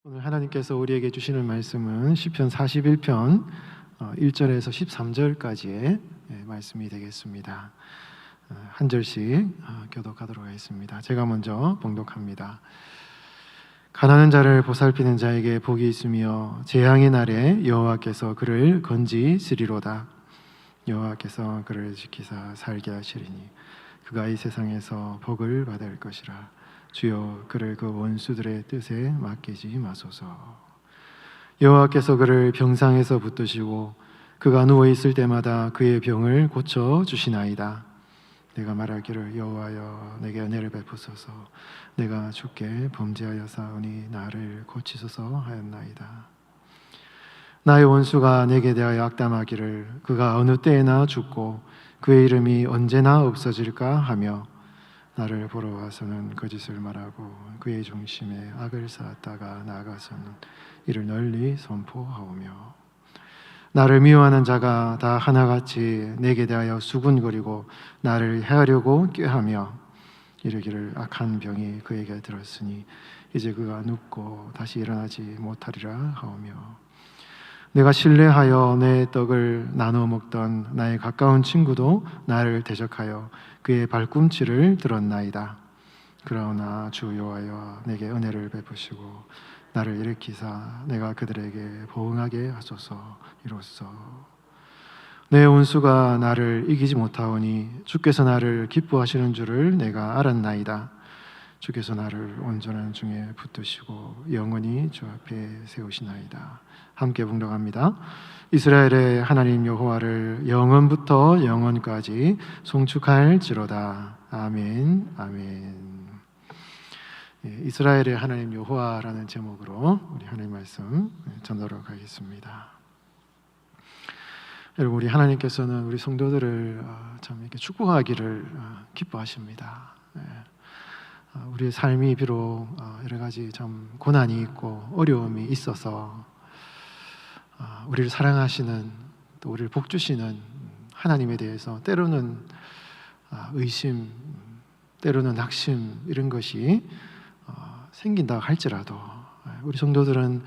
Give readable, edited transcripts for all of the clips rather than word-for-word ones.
오늘 하나님께서 우리에게 주시는 말씀은 시편 41편 1절에서 13절까지의 말씀이 되겠습니다. 한 절씩 교독하도록 하겠습니다. 제가 먼저 봉독합니다. 가난한 자를 보살피는 자에게 복이 있으며 재앙의 날에 여호와께서 그를 건지시리로다. 여호와께서 그를 지키사 살게 하시리니 그가 이 세상에서 복을 받을 것이라. 주여 그를 그 원수들의 뜻에 맡기지 마소서. 여호와께서 그를 병상에서 붙드시고 그가 누워 있을 때마다 그의 병을 고쳐 주시나이다. 내가 말하기를 여호와여 내게 은혜를 베푸소서. 내가 주께 범죄하여사오니 나를 고치소서 하였나이다. 나의 원수가 내게 대하여 악담하기를 그가 어느 때에나 죽고 그의 이름이 언제나 없어질까 하며 나를 보러 와서는 거짓을 말하고 그의 중심에 악을 쌓았다가 나아가서는 이를 널리 선포하오며 나를 미워하는 자가 다 하나같이 내게 대하여 수군거리고 나를 해하려고 꾀하며 이르기를 악한 병이 그에게 들었으니 이제 그가 눕고 다시 일어나지 못하리라 하오며 내가 신뢰하여 내 떡을 나누어 먹던 나의 가까운 친구도 나를 대적하여 그의 발꿈치를 들었나이다. 그러나 주 여호와여 내게 은혜를 베푸시고 나를 일으키사 내가 그들에게 보응하게 하소서. 이로써 내 원수가 나를 이기지 못하오니 주께서 나를 기뻐하시는 줄을 내가 알았나이다. 주께서 나를 온전한 중에 붙드시고 영원히 주 앞에 세우시나이다. 함께 봉독합니다. 이스라엘의 하나님 여호와를 영원부터 영원까지 송축할지로다. 아멘. 아멘. 이스라엘의 하나님 여호와라는 제목으로 우리 하나님 말씀 전하도록 하겠습니다. 여러분, 우리 하나님께서는 우리 성도들을 참 이렇게 축복하기를 기뻐하십니다. 우리의 삶이 비록 여러 가지 참 고난이 있고 어려움이 있어서 우리를 사랑하시는 또 우리를 복주시는 하나님에 대해서 때로는 의심, 때로는 낙심 이런 것이 생긴다 할지라도 우리 성도들은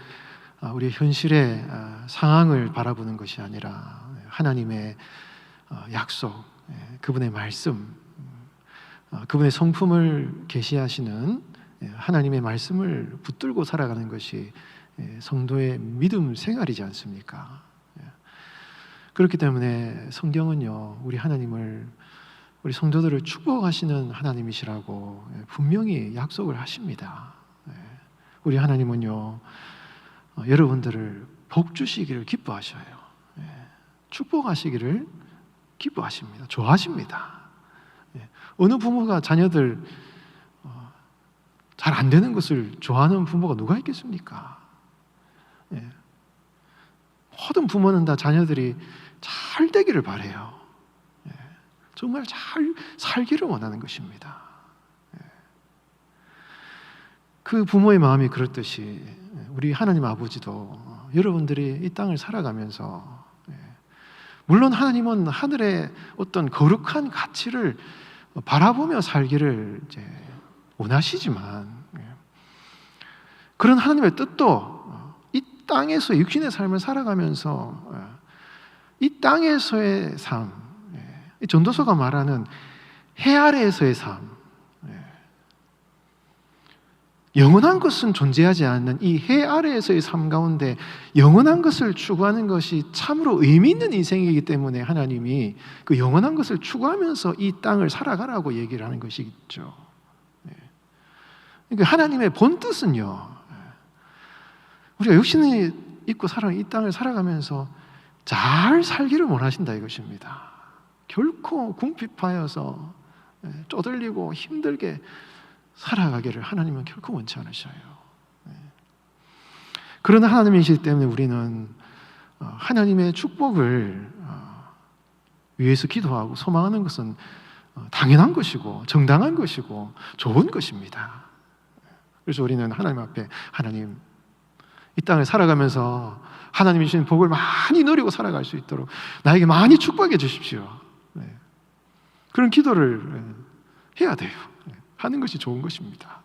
우리의 현실의 상황을 바라보는 것이 아니라 하나님의 약속, 그분의 말씀, 그분의 성품을 계시하시는 하나님의 말씀을 붙들고 살아가는 것이 성도의 믿음 생활이지 않습니까? 그렇기 때문에 성경은요, 우리 하나님을, 우리 성도들을 축복하시는 하나님이시라고 분명히 약속을 하십니다. 우리 하나님은요, 여러분들을 복 주시기를 기뻐하셔요. 축복하시기를 기뻐하십니다. 좋아하십니다. 어느 부모가 자녀들 잘 안 되는 것을 좋아하는 부모가 누가 있겠습니까? 모든 부모는 다 자녀들이 잘 되기를 바라요. 정말 잘 살기를 원하는 것입니다. 그 부모의 마음이 그렇듯이 우리 하나님 아버지도 여러분들이 이 땅을 살아가면서 물론 하나님은 하늘의 어떤 거룩한 가치를 바라보며 살기를 이제 원하시지만 그런 하나님의 뜻도 이 땅에서 육신의 삶을 살아가면서 이 땅에서의 삶, 전도서가 말하는 해 아래에서의 삶, 영원한 것은 존재하지 않는 이 해 아래에서의 삶 가운데 영원한 것을 추구하는 것이 참으로 의미 있는 인생이기 때문에 하나님이 그 영원한 것을 추구하면서 이 땅을 살아가라고 얘기를 하는 것이겠죠. 그러니까 하나님의 본 뜻은요, 우리가 육신을 입고 이 땅을 살아가면서 잘 살기를 원하신다 이것입니다. 결코 궁핍하여서 쪼들리고 힘들게 살아가기를 하나님은 결코 원치 않으셔요. 그러나 하나님이시기 때문에 우리는 하나님의 축복을 위해서 기도하고 소망하는 것은 당연한 것이고 정당한 것이고 좋은 것입니다. 그래서 우리는 하나님 앞에 하나님, 이 땅을 살아가면서 하나님이 주신 복을 많이 누리고 살아갈 수 있도록 나에게 많이 축복해 주십시오. 그런 기도를 해야 돼요. 하는 것이 좋은 것입니다.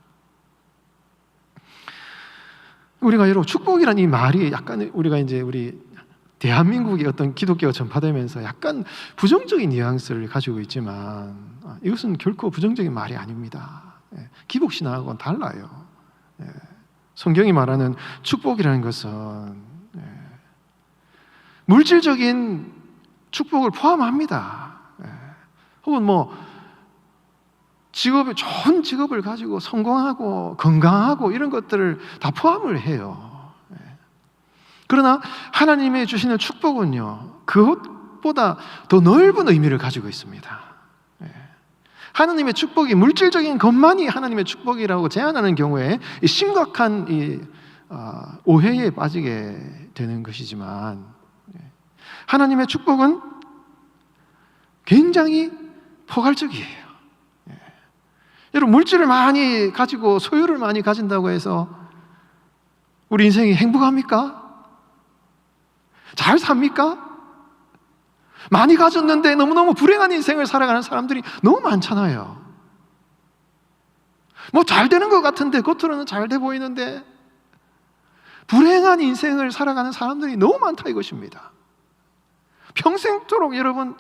우리가 여러분 축복이란 이 말이 약간 우리가 이제 우리 대한민국의 어떤 기독교가 전파되면서 약간 부정적인 뉘앙스를 가지고 있지만 이것은 결코 부정적인 말이 아닙니다. 기복신앙하고는 달라요. 성경이 말하는 축복이라는 것은 물질적인 축복을 포함합니다. 혹은 뭐 좋은 직업을 가지고 성공하고 건강하고 이런 것들을 다 포함을 해요. 그러나 하나님의 주시는 축복은요, 그것보다 더 넓은 의미를 가지고 있습니다. 하나님의 축복이 물질적인 것만이 하나님의 축복이라고 제안하는 경우에 심각한 오해에 빠지게 되는 것이지만, 하나님의 축복은 굉장히 포괄적이에요. 여러분, 물질을 많이 가지고 소유를 많이 가진다고 해서 우리 인생이 행복합니까? 잘 삽니까? 많이 가졌는데 너무너무 불행한 인생을 살아가는 사람들이 너무 많잖아요. 뭐 잘 되는 것 같은데, 겉으로는 잘 돼 보이는데 불행한 인생을 살아가는 사람들이 너무 많다 이것입니다. 평생토록 여러분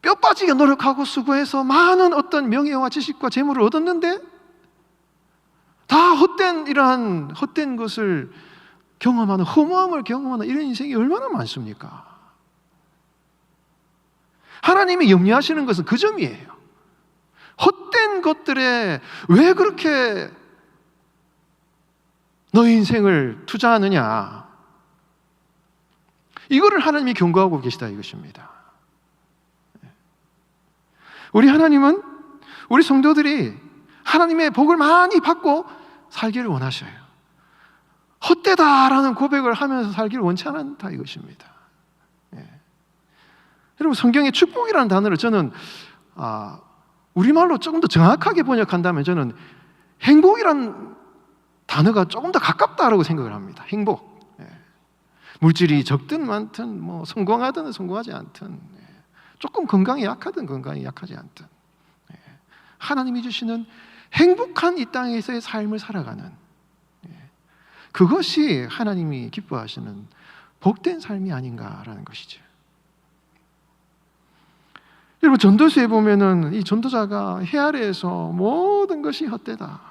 뼈 빠지게 노력하고 수고해서 많은 어떤 명예와 지식과 재물을 얻었는데 다 이러한 헛된 것을 경험하는, 허무함을 경험하는 이런 인생이 얼마나 많습니까? 하나님이 염려하시는 것은 그 점이에요. 헛된 것들에 왜 그렇게 너의 인생을 투자하느냐, 이거를 하나님이 경고하고 계시다 이것입니다. 우리 하나님은 우리 성도들이 하나님의 복을 많이 받고 살기를 원하셔요. 헛되다라는 고백을 하면서 살기를 원치 않다 이것입니다. 여러분, 성경의 축복이라는 단어를 저는 우리말로 조금 더 정확하게 번역한다면 저는 행복이라는 단어가 조금 더 가깝다라고 생각을 합니다. 행복. 물질이 적든 많든, 뭐 성공하든 성공하지 않든, 조금 건강이 약하든 건강이 약하지 않든, 하나님이 주시는 행복한 이 땅에서의 삶을 살아가는, 그것이 하나님이 기뻐하시는 복된 삶이 아닌가라는 것이죠. 여러분, 전도서에 보면은 이 전도자가 해 아래에서 모든 것이 헛되다,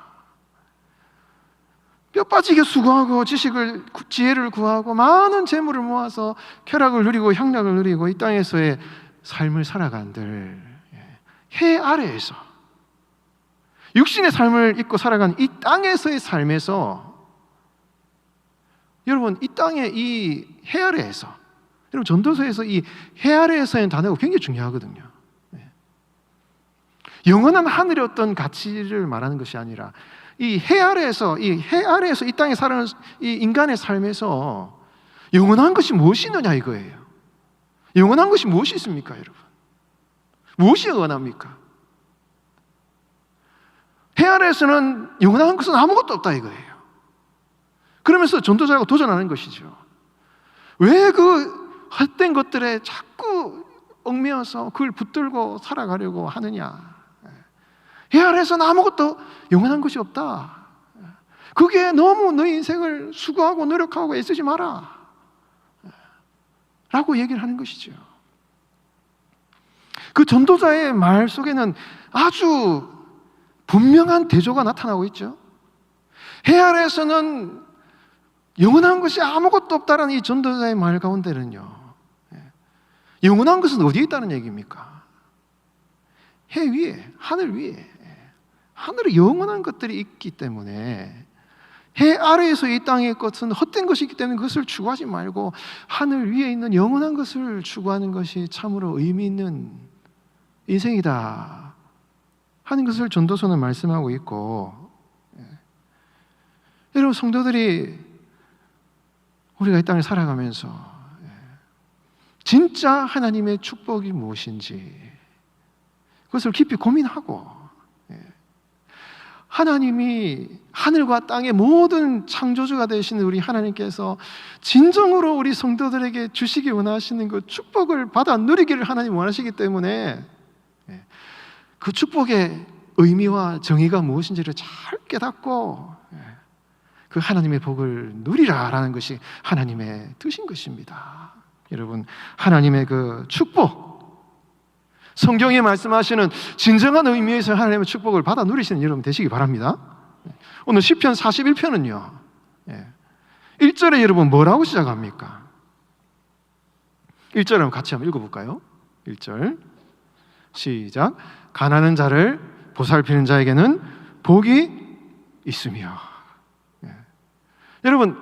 뼈 빠지게 수고하고 지혜를 구하고 많은 재물을 모아서 쾌락을 누리고 향락을 누리고 이 땅에서의 삶을 살아간들, 해 아래에서 육신의 삶을 입고 살아간 이 땅에서의 삶에서, 여러분, 이 땅의 이 해 아래에서, 여러분, 전도서에서 이 해 아래에서의 단어가 굉장히 중요하거든요. 영원한 하늘의 어떤 가치를 말하는 것이 아니라 이 해 아래에서 이 땅에 사는 이 인간의 삶에서 영원한 것이 무엇이 있느냐 이거예요. 영원한 것이 무엇이 있습니까, 여러분? 무엇이 영원합니까? 해 아래에서는 영원한 것은 아무것도 없다 이거예요. 그러면서 전도자가 도전하는 것이죠. 왜 그 헛된 것들에 자꾸 얽매여서 그걸 붙들고 살아가려고 하느냐? 해 아래에서는 아무것도 영원한 것이 없다. 그게 너무 너희 인생을 수고하고 노력하고 애쓰지 마라 라고 얘기를 하는 것이죠. 그 전도자의 말 속에는 아주 분명한 대조가 나타나고 있죠. 해 아래에서는 영원한 것이 아무것도 없다라는 이 전도자의 말 가운데는요, 영원한 것은 어디에 있다는 얘기입니까? 해 위에, 하늘 위에, 하늘에 영원한 것들이 있기 때문에 해 아래에서 이 땅의 것은 헛된 것이 있기 때문에 그것을 추구하지 말고 하늘 위에 있는 영원한 것을 추구하는 것이 참으로 의미 있는 인생이다 하는 것을 전도서는 말씀하고 있고, 여러분, 성도들이 우리가 이 땅을 살아가면서 진짜 하나님의 축복이 무엇인지 그것을 깊이 고민하고, 하나님이 하늘과 땅의 모든 창조주가 되시는 우리 하나님께서 진정으로 우리 성도들에게 주시기 원하시는 그 축복을 받아 누리기를 하나님 원하시기 때문에 그 축복의 의미와 정의가 무엇인지를 잘 깨닫고 그 하나님의 복을 누리라라는 것이 하나님의 뜻인 것입니다. 여러분, 하나님의 그 축복, 성경에 말씀하시는 진정한 의미에서 하나님의 축복을 받아 누리시는 여러분 되시기 바랍니다. 오늘 시편 41편은요 1절에 여러분 뭐라고 시작합니까? 1절 한번 같이 한번 읽어볼까요? 1절 시작. 가난한 자를 보살피는 자에게는 복이 있으며. 여러분,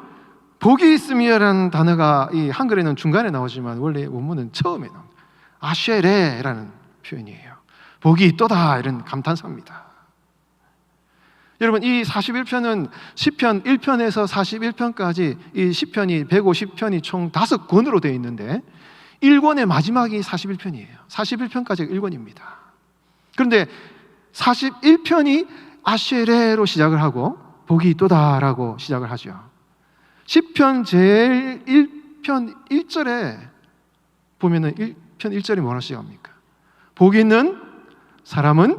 복이 있으며라는 단어가 이 한글에는 중간에 나오지만 원래 원문은 처음에 나옵니다. 아쉐레라는 표현이에요. 복이 있도다, 이런 감탄사입니다. 여러분, 이 41편은 시편 1편에서 41편까지 이 시편이 150편이 총 5권으로 되어 있는데 1권의 마지막이 41편이에요. 41편까지가 1권입니다. 그런데 41편이 아쉐레로 시작을 하고 복이 있도다라고 시작을 하죠. 시편 제일 1편 1절에 보면은 1편 1절이 뭐라고 시작합니까? 복이 있는 사람은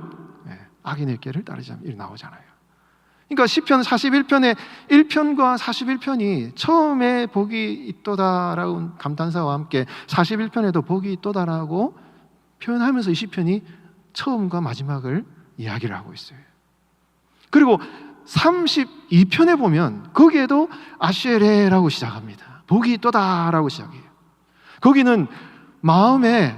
악인의 길을 따르지 않으며, 이렇게 나오잖아요. 그러니까 시편 41편의 1편과 41편이 처음에 복이 있도다라는 감탄사와 함께 41편에도 복이 있도다라고 표현하면서 이 시편이 처음과 마지막을 이야기를 하고 있어요. 그리고 32편에 보면 거기에도 아쉐레라고 시작합니다. 복이 있도다라고 시작해요. 거기는 마음에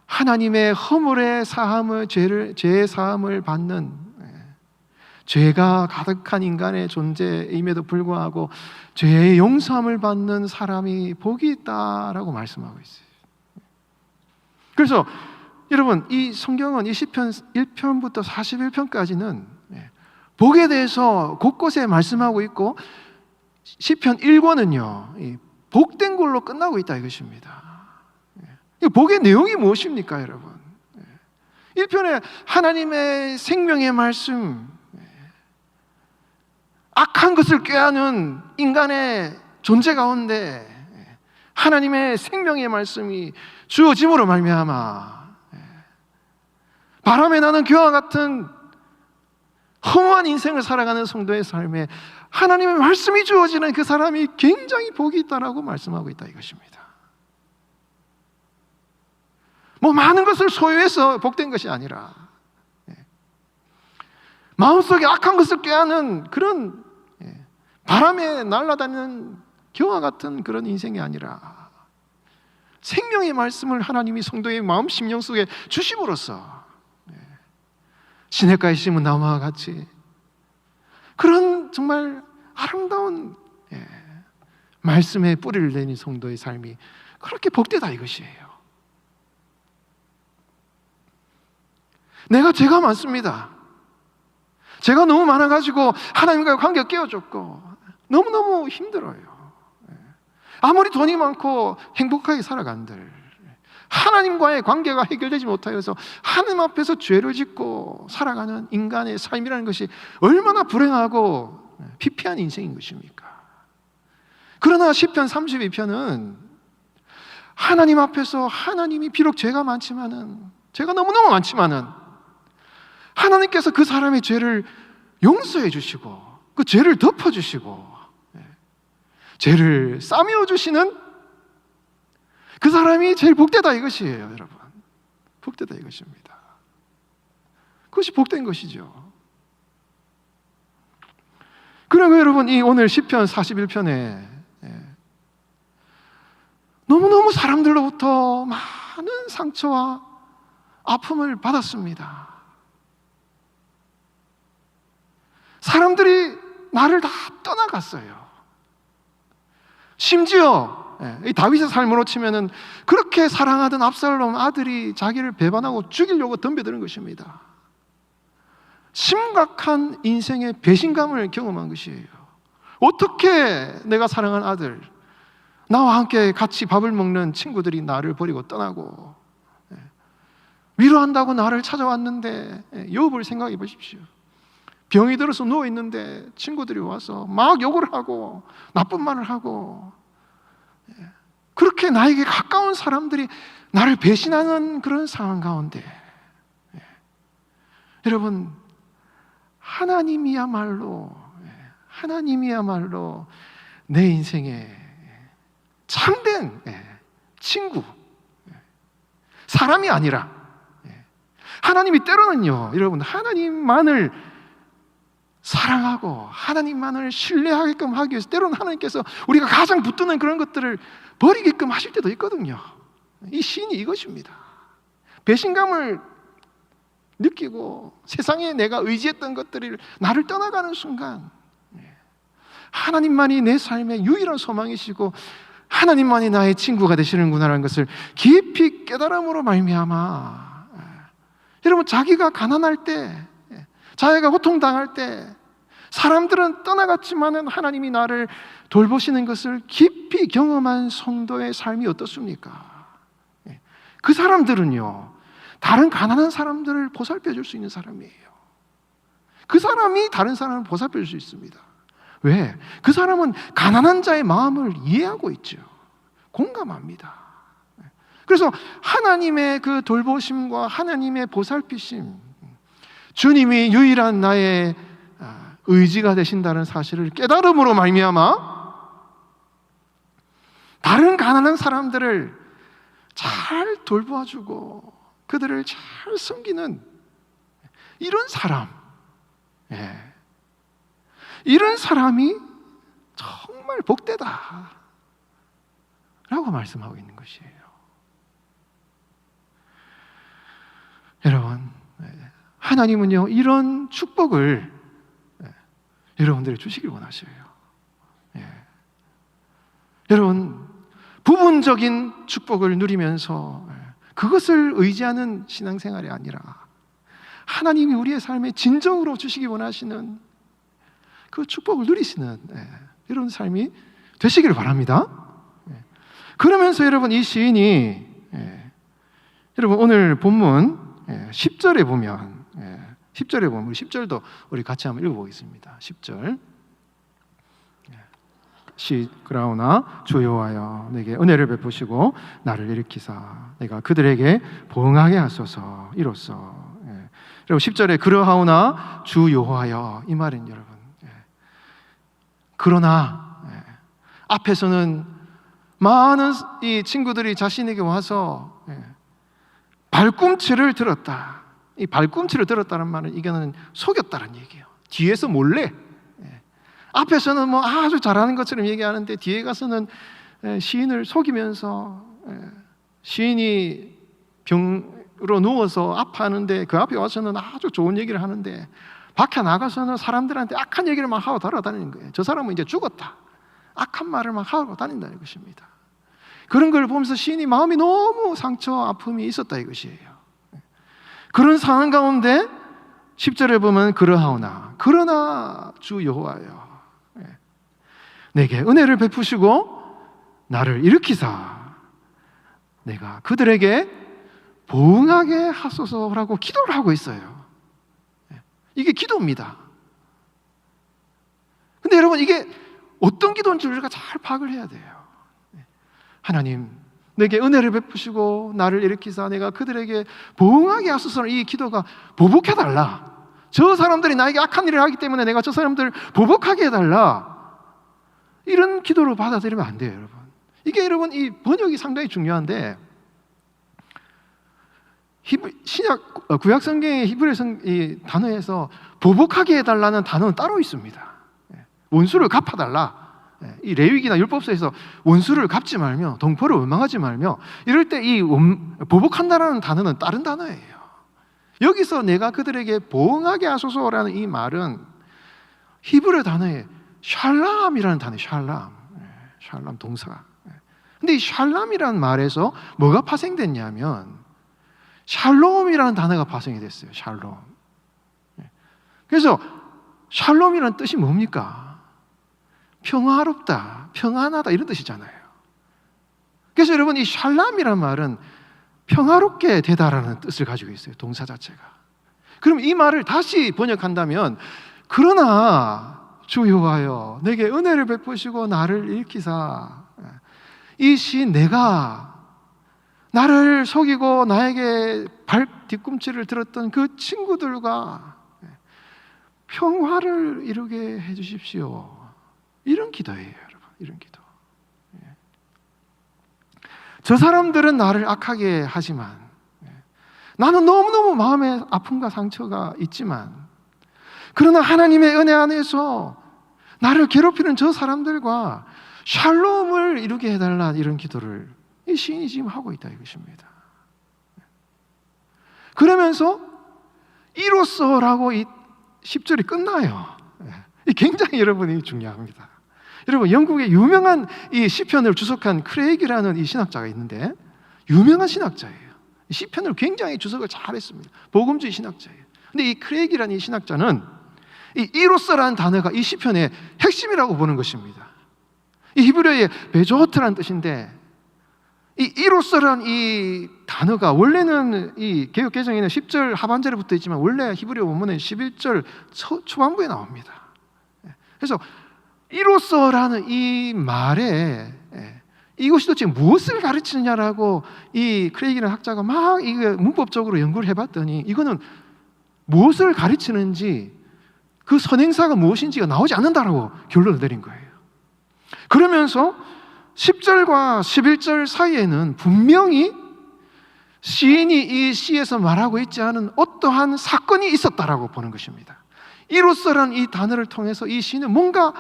하나님의 허물의 사함을, 죄의 사함을 받는, 죄가 가득한 인간의 존재임에도 불구하고 죄의 용서함을 받는 사람이 복이 있다라고 말씀하고 있어요. 그래서 여러분, 이 성경은 이 시편 1편부터 41편까지는 복에 대해서 곳곳에 말씀하고 있고, 시편 1권은요 복된 걸로 끝나고 있다 이것입니다. 복의 내용이 무엇입니까, 여러분? 1편에 하나님의 생명의 말씀, 악한 것을 꾀하는 인간의 존재 가운데 하나님의 생명의 말씀이 주어짐으로 말미암아 바람에 나는 겨와 같은 허무한 인생을 살아가는 성도의 삶에 하나님의 말씀이 주어지는 그 사람이 굉장히 복이 있다라고 말씀하고 있다 이것입니다. 뭐 많은 것을 소유해서 복된 것이 아니라 마음속에 악한 것을 꾀하는 그런 바람에 날아다니는 겨와 같은 그런 인생이 아니라 생명의 말씀을 하나님이 성도의 마음 심령 속에 주심으로써 시냇가에 심은 나무와 같이 그런 정말 아름다운 말씀의 뿌리를 내린 성도의 삶이 그렇게 복되다 이것이에요. 내가 죄가 많습니다. 죄가 너무 많아가지고 하나님과의 관계가 깨어졌고 너무너무 힘들어요. 아무리 돈이 많고 행복하게 살아간들 하나님과의 관계가 해결되지 못하여서 하나님 앞에서 죄를 짓고 살아가는 인간의 삶이라는 것이 얼마나 불행하고 피폐한 인생인 것입니까? 그러나 시편 32편은 하나님 앞에서 하나님이 비록 죄가 많지만은, 죄가 너무너무 많지만은 하나님께서 그 사람의 죄를 용서해 주시고 그 죄를 덮어 주시고 죄를 싸매어 주시는 그 사람이 제일 복되다 이것이에요, 여러분. 복되다 이것입니다. 그것이 복된 것이죠. 그리고 여러분, 이 오늘 시편 41편에 너무너무 사람들로부터 많은 상처와 아픔을 받았습니다. 사람들이 나를 다 떠나갔어요. 심지어 이 다윗의 삶으로 치면은 그렇게 사랑하던 압살롬 아들이 자기를 배반하고 죽이려고 덤벼드는 것입니다. 심각한 인생의 배신감을 경험한 것이에요. 어떻게 내가 사랑한 아들, 나와 함께 같이 밥을 먹는 친구들이 나를 버리고 떠나고 위로한다고 나를 찾아왔는데, 욥을 생각해 보십시오. 병이 들어서 누워있는데 친구들이 와서 막 욕을 하고 나쁜 말을 하고, 그렇게 나에게 가까운 사람들이 나를 배신하는 그런 상황 가운데 여러분, 하나님이야말로 하나님이야말로 내 인생의 참된 친구, 사람이 아니라 하나님이 때로는요, 여러분, 하나님만을 사랑하고 하나님만을 신뢰하게끔 하기 위해서 때로는 하나님께서 우리가 가장 붙드는 그런 것들을 버리게끔 하실 때도 있거든요. 이 시인이 이것입니다. 배신감을 느끼고 세상에 내가 의지했던 것들이 나를 떠나가는 순간 하나님만이 내 삶의 유일한 소망이시고 하나님만이 나의 친구가 되시는구나라는 것을 깊이 깨달음으로 말미암아 여러분, 자기가 가난할 때, 자기가 고통당할 때 사람들은 떠나갔지만은 하나님이 나를 돌보시는 것을 깊이 경험한 성도의 삶이 어떻습니까? 그 사람들은요, 다른 가난한 사람들을 보살펴 줄 수 있는 사람이에요. 그 사람이 다른 사람을 보살펴 줄 수 있습니다. 왜? 그 사람은 가난한 자의 마음을 이해하고 있죠. 공감합니다. 그래서 하나님의 그 돌보심과 하나님의 보살피심, 주님이 유일한 나의 의지가 되신다는 사실을 깨달음으로 말미암아 다른 가난한 사람들을 잘 돌보아주고 그들을 잘 섬기는 이런 사람, 이런 사람이 정말 복되다 라고 말씀하고 있는 것이에요. 여러분, 하나님은요, 이런 축복을 여러분들이 주시길 원하셔요. 여러분, 부분적인 축복을 누리면서 그것을 의지하는 신앙생활이 아니라 하나님이 우리의 삶에 진정으로 주시기 원하시는 그 축복을 누리시는 이런 삶이 되시기를 바랍니다. 그러면서 여러분, 이 시인이 여러분 오늘 본문 10절에 보면 10절에 보면 10절도 우리 같이 한번 읽어보겠습니다. 10절 그러나 주 여호와여 내게 은혜를 베푸시고 나를 일으키사 내가 그들에게 보응하게 하소서. 이로써 여러분 10절에 그러하오나 주 여호와여, 이 말은 여러분 그러나 앞에서는 많은 이 친구들이 자신에게 와서 발꿈치를 들었다. 이 발꿈치를 들었다는 말은 이거는 속였다는 얘기예요. 뒤에서 몰래. 앞에서는 뭐 아주 잘하는 것처럼 얘기하는데 뒤에 가서는 시인을 속이면서 시인이 병으로 누워서 아파하는데 그 앞에 와서는 아주 좋은 얘기를 하는데 밖에 나가서는 사람들한테 악한 얘기를 막 하고 돌아다니는 거예요. 저 사람은 이제 죽었다. 악한 말을 막 하고 다닌다는 것입니다. 그런 걸 보면서 시인이 마음이 너무 상처, 아픔이 있었다 이것이에요. 그런 상황 가운데 10절에 보면 그러하오나 그러나 주 여호와여 내게 은혜를 베푸시고 나를 일으키사 내가 그들에게 보응하게 하소서라고 기도를 하고 있어요. 이게 기도입니다. 근데 여러분, 이게 어떤 기도인지 우리가 잘 파악을 해야 돼요. 하나님, 내게 은혜를 베푸시고 나를 일으키사 내가 그들에게 보응하게 하소서. 이 기도가 보복해달라. 저 사람들이 나에게 악한 일을 하기 때문에 내가 저 사람들을 보복하게 해달라. 이런 기도로 받아들이면 안 돼요, 여러분. 이게 여러분, 이 번역이 상당히 중요한데 구약 성경의 히브리 이 단어에서 보복하게 해달라는 단어는 따로 있습니다. 원수를 갚아달라. 이 레위기나 율법서에서 원수를 갚지 말며 동포를 원망하지 말며 이럴 때 이 보복한다라는 단어는 다른 단어예요. 여기서 내가 그들에게 보응하게 하소서라는 이 말은 히브리 단어에 샬람이라는 단어예요. 샬람 동사. 근데 이 샬람이라는 말에서 뭐가 파생됐냐면 샬롬이라는 단어가 파생이 됐어요. 샬롬. 그래서 샬롬이라는 뜻이 뭡니까? 평화롭다, 평안하다 이런 뜻이잖아요. 그래서 여러분, 이 샬람이라는 말은 평화롭게 되다라는 뜻을 가지고 있어요. 동사 자체가. 그럼 이 말을 다시 번역한다면 그러나 주 여호와여 내게 은혜를 베푸시고 나를 일으키사. 이 시 내가 나를 속이고 나에게 발 뒤꿈치를 들었던 그 친구들과 평화를 이루게 해주십시오. 이런 기도예요, 여러분. 이런 기도. 저 사람들은 나를 악하게 하지만 나는 너무너무 마음에 아픔과 상처가 있지만, 그러나 하나님의 은혜 안에서 나를 괴롭히는 저 사람들과 샬롬을 이루게 해달라, 이런 기도를 이 시인이 지금 하고 있다 이것입니다. 그러면서 이로써라고 이 10절이 끝나요. 굉장히 여러분이 중요합니다. 여러분, 영국의 유명한 이 시편을 주석한 크레이기라는 이 신학자가 있는데, 유명한 신학자예요. 시편을 굉장히 주석을 잘했습니다. 복음주의 신학자예요. 근데 이 크레이기라는 이 신학자는 이 이로써라는 단어가 이 시편의 핵심이라고 보는 것입니다. 이 히브리어의 베조트라는 뜻인데, 이 이로써라는 이 단어가 원래는 이 개역개정에는 10절 하반절에 붙어 있지만 원래 히브리어 원문은 11절 초반부에 나옵니다. 그래서 이로써라는 이 말에 이것이 도대체 무엇을 가르치느냐라고 이 크레이기라는 학자가 막 이거 문법적으로 연구를 해봤더니, 이거는 무엇을 가르치는지, 그 선행사가 무엇인지가 나오지 않는다라고 결론을 내린 거예요. 그러면서 10절과 11절 사이에는 분명히 시인이 이 시에서 말하고 있지 않은 어떠한 사건이 있었다라고 보는 것입니다. 이로써라는 이 단어를 통해서 이 시인은 뭔가,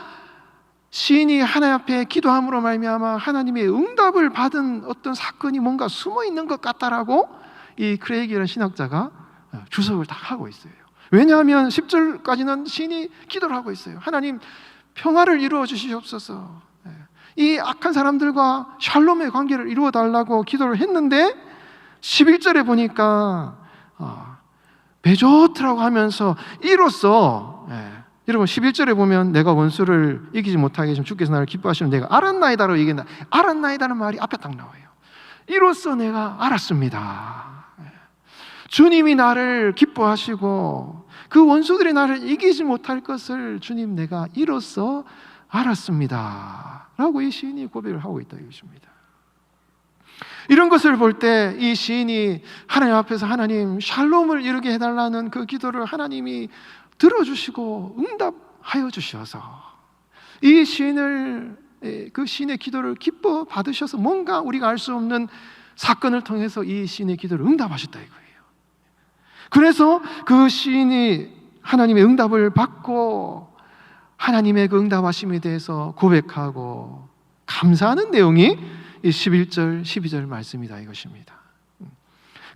시인이 하나님 앞에 기도함으로 말미암아 하나님의 응답을 받은 어떤 사건이 뭔가 숨어 있는 것 같다라고 이 크레이기라는 신학자가 주석을 다 하고 있어요. 왜냐하면 10절까지는 시인이 기도를 하고 있어요. 하나님, 평화를 이루어 주시옵소서. 이 악한 사람들과 샬롬의 관계를 이루어 달라고 기도를 했는데, 11절에 보니까 베조트라고 하면서 이로써, 여러분 11절에 보면 내가 원수를 이기지 못하게 하시면 주께서 나를 기뻐하시는 내가 알았나이다라고 얘기했나, 알았나이다는 말이 앞에 딱 나와요. 이로써 내가 알았습니다. 주님이 나를 기뻐하시고 그 원수들이 나를 이기지 못할 것을 주님, 내가 이로써 알았습니다 라고 이 시인이 고백을 하고 있다 이것입니다. 이런 것을 볼 때 이 시인이 하나님 앞에서 하나님 샬롬을 이루게 해달라는 그 기도를 하나님이 들어주시고 응답하여 주셔서 이 시인을, 그 시인의 기도를 기뻐 받으셔서 뭔가 우리가 알 수 없는 사건을 통해서 이 시인의 기도를 응답하셨다 이거예요. 그래서 그 시인이 하나님의 응답을 받고 하나님의 그 응답하심에 대해서 고백하고 감사하는 내용이 이 11절, 12절 말씀이다 이것입니다.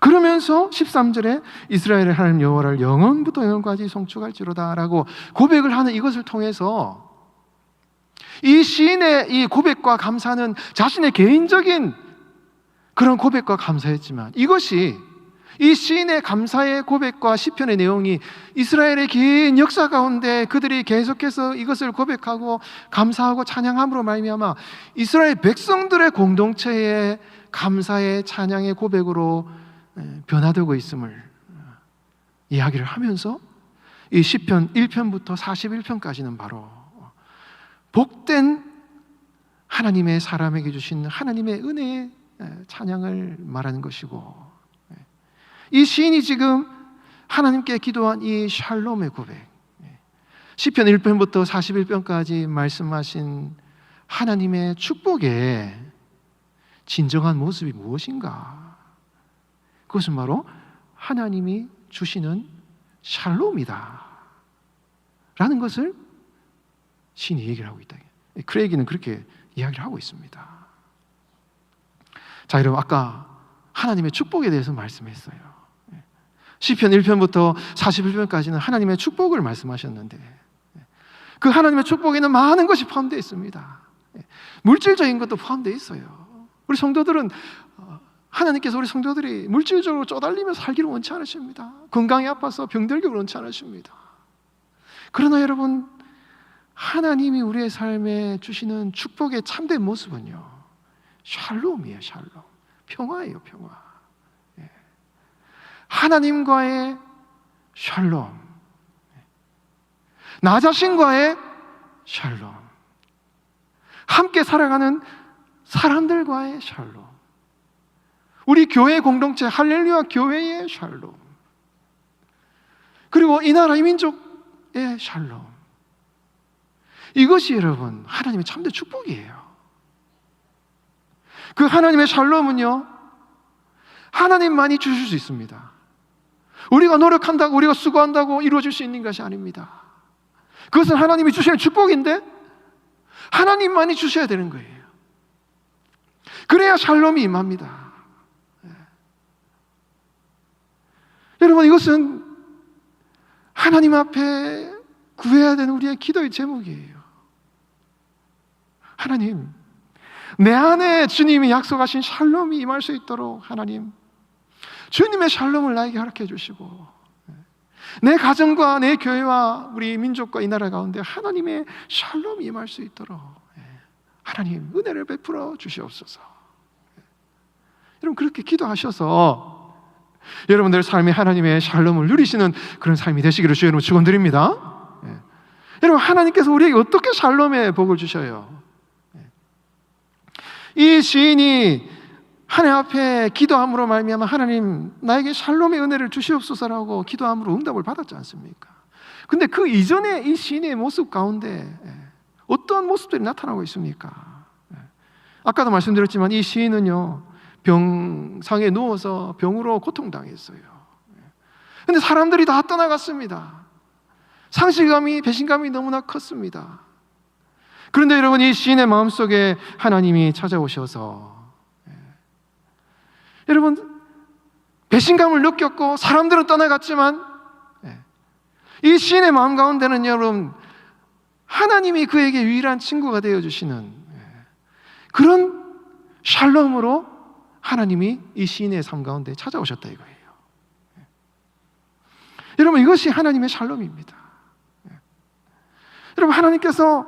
그러면서 13절에 이스라엘의 하나님 여호와를 영원부터 영원까지 송축할지로다 라고 고백을 하는 이것을 통해서 이 시인의 이 고백과 감사는 자신의 개인적인 그런 고백과 감사였지만, 이것이 이 시인의 감사의 고백과 시편의 내용이 이스라엘의 긴 역사 가운데 그들이 계속해서 이것을 고백하고 감사하고 찬양함으로 말미암아 이스라엘 백성들의 공동체의 감사의 찬양의 고백으로 변화되고 있음을 이야기를 하면서 이 시편 1편부터 41편까지는 바로 복된 하나님의 사람에게 주신 하나님의 은혜의 찬양을 말하는 것이고, 이 시인이 지금 하나님께 기도한 이 샬롬의 고백, 시편 1편부터 41편까지 말씀하신 하나님의 축복의 진정한 모습이 무엇인가? 그것은 바로 하나님이 주시는 샬롬이다 라는 것을 시인이 얘기를 하고 있다. 크레이기는 그렇게 이야기를 하고 있습니다. 자, 여러분, 아까 하나님의 축복에 대해서 말씀했어요. 시편 1편부터 41편까지는 하나님의 축복을 말씀하셨는데, 그 하나님의 축복에는 많은 것이 포함되어 있습니다. 물질적인 것도 포함되어 있어요. 우리 성도들은, 하나님께서 우리 성도들이 물질적으로 쪼달리며 살기를 원치 않으십니다. 건강이 아파서 병들기를 원치 않으십니다. 그러나 여러분, 하나님이 우리의 삶에 주시는 축복의 참된 모습은요, 샬롬이에요. 샬롬, 평화예요. 평화. 하나님과의 샬롬, 나 자신과의 샬롬, 함께 살아가는 사람들과의 샬롬, 우리 교회 공동체 할렐루야 교회의 샬롬, 그리고 이 나라 이 민족의 샬롬. 이것이 여러분 하나님의 참된 축복이에요. 그 하나님의 샬롬은요, 하나님만이 주실 수 있습니다. 우리가 노력한다고, 우리가 수고한다고 이루어질 수 있는 것이 아닙니다. 그것은 하나님이 주시는 축복인데 하나님만이 주셔야 되는 거예요. 그래야 샬롬이 임합니다. 여러분, 이것은 하나님 앞에 구해야 되는 우리의 기도의 제목이에요. 하나님, 내 안에 주님이 약속하신 샬롬이 임할 수 있도록 하나님, 주님의 샬롬을 나에게 허락해 주시고, 내 가정과 내 교회와 우리 민족과 이 나라 가운데 하나님의 샬롬이 임할 수 있도록 하나님 은혜를 베풀어 주시옵소서. 여러분, 그렇게 기도하셔서 여러분들 삶에 하나님의 샬롬을 누리시는 그런 삶이 되시기를 주의 이름으로 축원드립니다. 여러분, 하나님께서 우리에게 어떻게 샬롬의 복을 주셔요? 이 시인이 하나님 앞에 기도함으로 말미암아 하나님 나에게 샬롬의 은혜를 주시옵소서라고 기도함으로 응답을 받았지 않습니까? 근데 그 이전에 이 시인의 모습 가운데 어떤 모습들이 나타나고 있습니까? 아까도 말씀드렸지만 이 시인은요, 병상에 누워서 병으로 고통당했어요. 근데 사람들이 다 떠나갔습니다. 상실감이, 배신감이 너무나 컸습니다. 그런데 여러분, 이 시인의 마음속에 하나님이 찾아오셔서 여러분, 배신감을 느꼈고 사람들은 떠나갔지만 이 시인의 마음 가운데는 여러분, 하나님이 그에게 유일한 친구가 되어주시는 그런 샬롬으로 하나님이 이 시인의 삶 가운데 찾아오셨다 이거예요. 여러분, 이것이 하나님의 샬롬입니다. 여러분, 하나님께서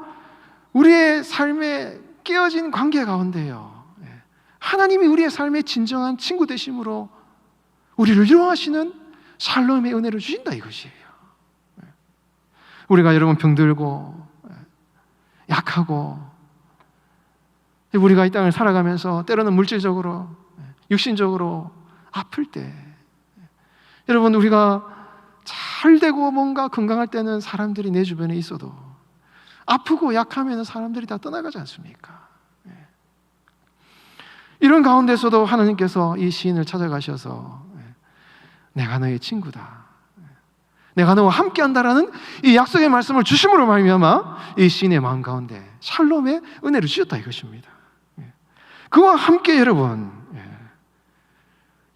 우리의 삶에 깨어진 관계 가운데요, 하나님이 우리의 삶의 진정한 친구 되심으로 우리를 위로하시는 샬롬의 은혜를 주신다 이것이에요. 우리가 여러분 병들고 약하고 우리가 이 땅을 살아가면서 때로는 물질적으로, 육신적으로 아플 때, 여러분, 우리가 잘 되고 뭔가 건강할 때는 사람들이 내 주변에 있어도 아프고 약하면 사람들이 다 떠나가지 않습니까? 이런 가운데서도 하나님께서 이 시인을 찾아가셔서 내가 너의 친구다, 내가 너와 함께한다라는 이 약속의 말씀을 주심으로 말미암아 이 시인의 마음 가운데 샬롬의 은혜를 주셨다 이것입니다. 그와 함께 여러분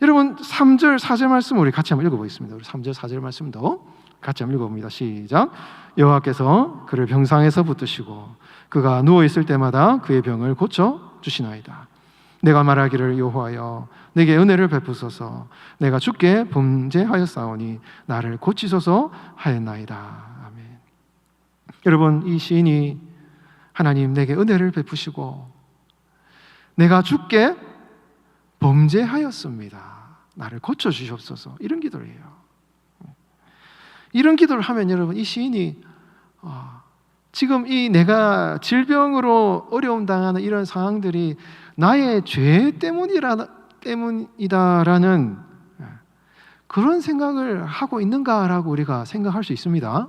3절 4절 말씀 우리 같이 한번 읽어보겠습니다. 우리 3절 4절 말씀도 같이 한번 읽어봅니다. 시작. 여호와께서 그를 병상에서 붙드시고 그가 누워있을 때마다 그의 병을 고쳐 주시나이다. 내가 말하기를 여호와여 내게 은혜를 베푸소서. 내가 주께 범죄하였사오니 나를 고치소서 하였나이다. 아멘. 여러분, 이 시인이 하나님 내게 은혜를 베푸시고 내가 주께 범죄하였습니다. 나를 고쳐주시옵소서. 이런 기도를 해요. 이런 기도를 하면 여러분, 이 시인이 지금 이 내가 질병으로 어려움 당하는 이런 상황들이 나의 죄 때문이다라는 그런 생각을 하고 있는가라고 우리가 생각할 수 있습니다.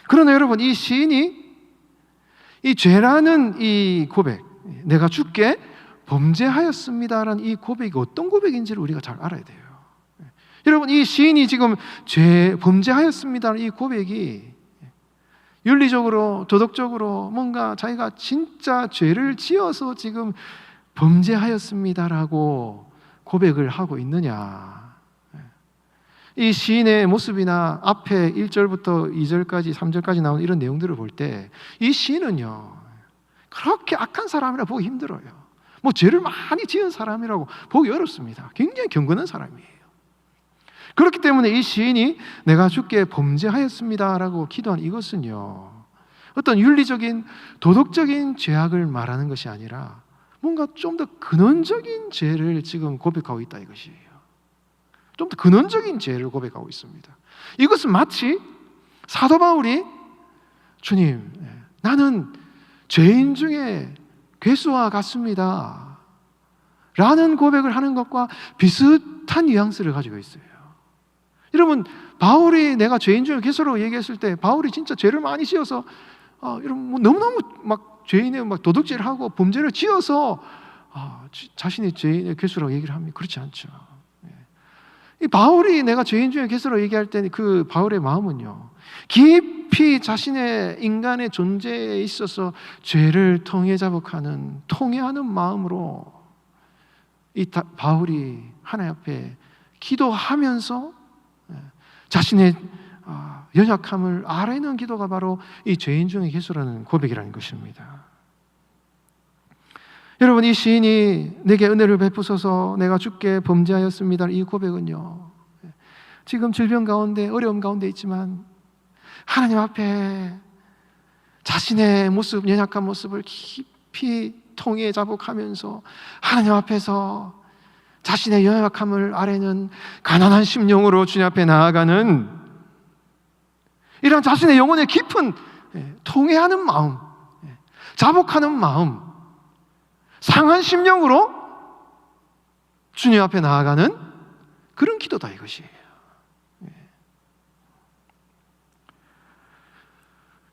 그러나 여러분, 이 시인이 이 죄라는 이 고백, 내가 주께 범죄하였습니다라는 이 고백이 어떤 고백인지를 우리가 잘 알아야 돼요. 여러분, 이 시인이 지금 범죄하였습니다라는 이 고백이 윤리적으로, 도덕적으로 뭔가 자기가 진짜 죄를 지어서 지금 범죄하였습니다라고 고백을 하고 있느냐? 이 시인의 모습이나 앞에 1절부터 2절까지 3절까지 나오는 이런 내용들을 볼 때 이 시인은요, 그렇게 악한 사람이라 보기 힘들어요. 뭐 죄를 많이 지은 사람이라고 보기 어렵습니다. 굉장히 경건한 사람이에요. 그렇기 때문에 이 시인이 내가 주께 범죄하였습니다라고 기도한 이것은요, 어떤 윤리적인 도덕적인 죄악을 말하는 것이 아니라 뭔가 좀 더 근원적인 죄를 지금 고백하고 있다 이것이에요. 좀 더 근원적인 죄를 고백하고 있습니다. 이것은 마치 사도 바울이 주님, 나는 죄인 중에 괴수와 같습니다 라는 고백을 하는 것과 비슷한 뉘앙스를 가지고 있어요. 여러분, 바울이 내가 죄인 중에 괴수라고 얘기했을 때 바울이 진짜 죄를 많이 지어서 이런 뭐 너무너무 막 죄인의 막 도둑질하고 범죄를 지어서 자신의 죄인의 괴수라고 얘기를 합니다. 그렇지 않죠. 이 바울이 내가 죄인 중에 괴수라고 얘기할 때 그 바울의 마음은요, 깊이 자신의 인간의 존재에 있어서 죄를 통해자복하는 통회하는 마음으로 이 바울이 하나님 앞에 기도하면서 자신의 연약함을 아뢰는 기도가 바로 이 죄인 중에 괴수라는 고백이라는 것입니다. 여러분, 이 시인이 내게 은혜를 베푸소서 내가 주께 범죄하였습니다, 이 고백은요, 지금 질병 가운데 어려움 가운데 있지만 하나님 앞에 자신의 모습, 연약한 모습을 깊이 통해 자복하면서 하나님 앞에서 자신의 연약함을 아뢰는 가난한 심령으로 주님 앞에 나아가는 이런 자신의 영혼의 깊은 통회하는 마음, 자복하는 마음, 상한 심령으로 주님 앞에 나아가는 그런 기도다, 이것이에요.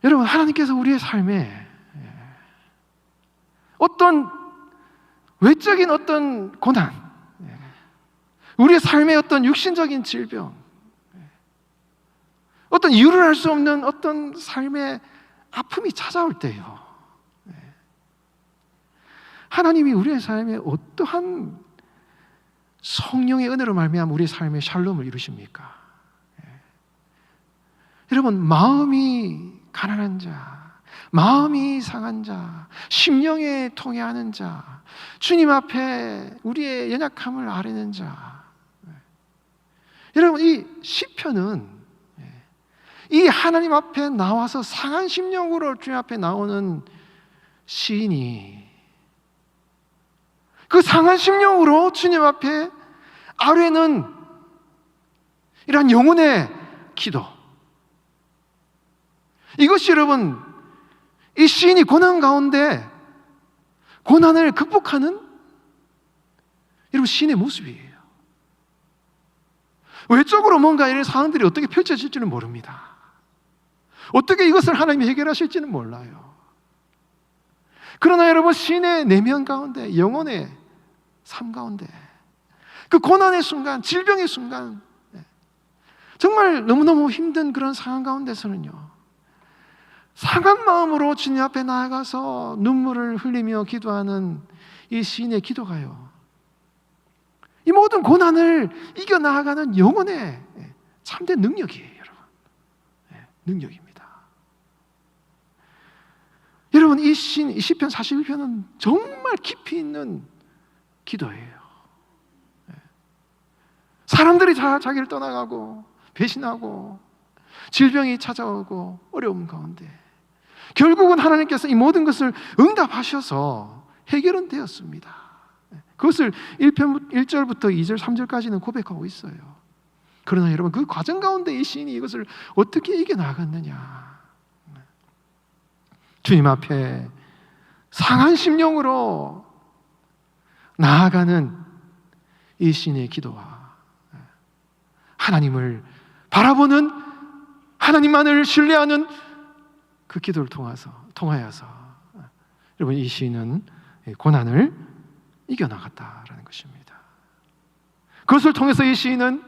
여러분, 하나님께서 우리의 삶에 어떤 외적인 어떤 고난, 우리의 삶의 어떤 육신적인 질병, 어떤 이유를 알 수 없는 어떤 삶의 아픔이 찾아올 때요, 하나님이 우리의 삶에 어떠한 성령의 은혜로 말미암아 우리의 삶의 샬롬을 이루십니까? 여러분, 마음이 가난한 자, 마음이 상한 자, 심령에 통해하는 자, 주님 앞에 우리의 연약함을 아뢰는 자, 여러분, 이 시편은 이 하나님 앞에 나와서 상한 심령으로 주님 앞에 나오는 시인이 그 상한 심령으로 주님 앞에 아뢰는 이러한 영혼의 기도, 이것이 여러분, 이 시인이 고난 가운데 고난을 극복하는 여러분 시인의 모습이에요. 외적으로 뭔가 이런 상황들이 어떻게 펼쳐질지는 모릅니다. 어떻게 이것을 하나님이 해결하실지는 몰라요. 그러나 여러분, 시인의 내면 가운데, 영혼의 삶 가운데 그 고난의 순간, 질병의 순간, 정말 너무너무 힘든 그런 상황 가운데서는요, 상한 마음으로 주님 앞에 나아가서 눈물을 흘리며 기도하는 이 시인의 기도가요, 이 모든 고난을 이겨나가는 영혼의 참된 능력이에요, 여러분. 능력입니다. 여러분, 이 시편 41편은 정말 깊이 있는 기도예요. 사람들이 자기를 떠나가고 배신하고 질병이 찾아오고 어려움 가운데 결국은 하나님께서 이 모든 것을 응답하셔서 해결은 되었습니다. 그것을 1절부터 2절, 3절까지는 고백하고 있어요. 그러나 여러분, 그 과정 가운데 이 시인이 이것을 어떻게 이겨나갔느냐, 주님 앞에 상한 심령으로 나아가는 이 시인의 기도와 하나님을 바라보는, 하나님만을 신뢰하는 그 기도를 통하여서 여러분, 이 시인은 고난을 이겨나갔다라는 것입니다. 그것을 통해서 이 시인은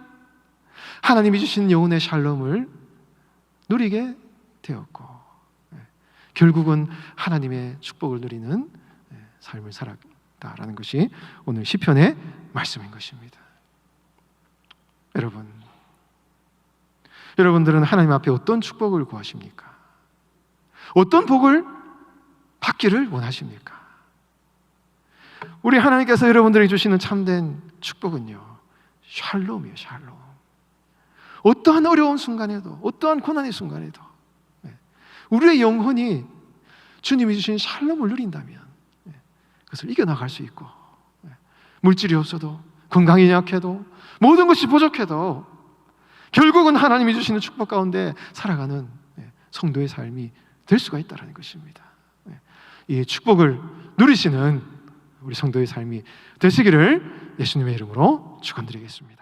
하나님이 주신 영혼의 샬롬을 누리게 되었고, 결국은 하나님의 축복을 누리는 삶을 살았다라는 것이 오늘 시편의 말씀인 것입니다. 여러분들은 하나님 앞에 어떤 축복을 구하십니까? 어떤 복을 받기를 원하십니까? 우리 하나님께서 여러분들에게 주시는 참된 축복은요, 샬롬이에요. 샬롬. 어떠한 어려운 순간에도, 어떠한 고난의 순간에도 우리의 영혼이 주님이 주신 샬롬을 누린다면 그것을 이겨나갈 수 있고, 물질이 없어도, 건강이 약해도, 모든 것이 부족해도 결국은 하나님이 주시는 축복 가운데 살아가는 성도의 삶이 될 수가 있다는 것입니다. 이 축복을 누리시는 우리 성도의 삶이 되시기를 예수님의 이름으로 축원드리겠습니다.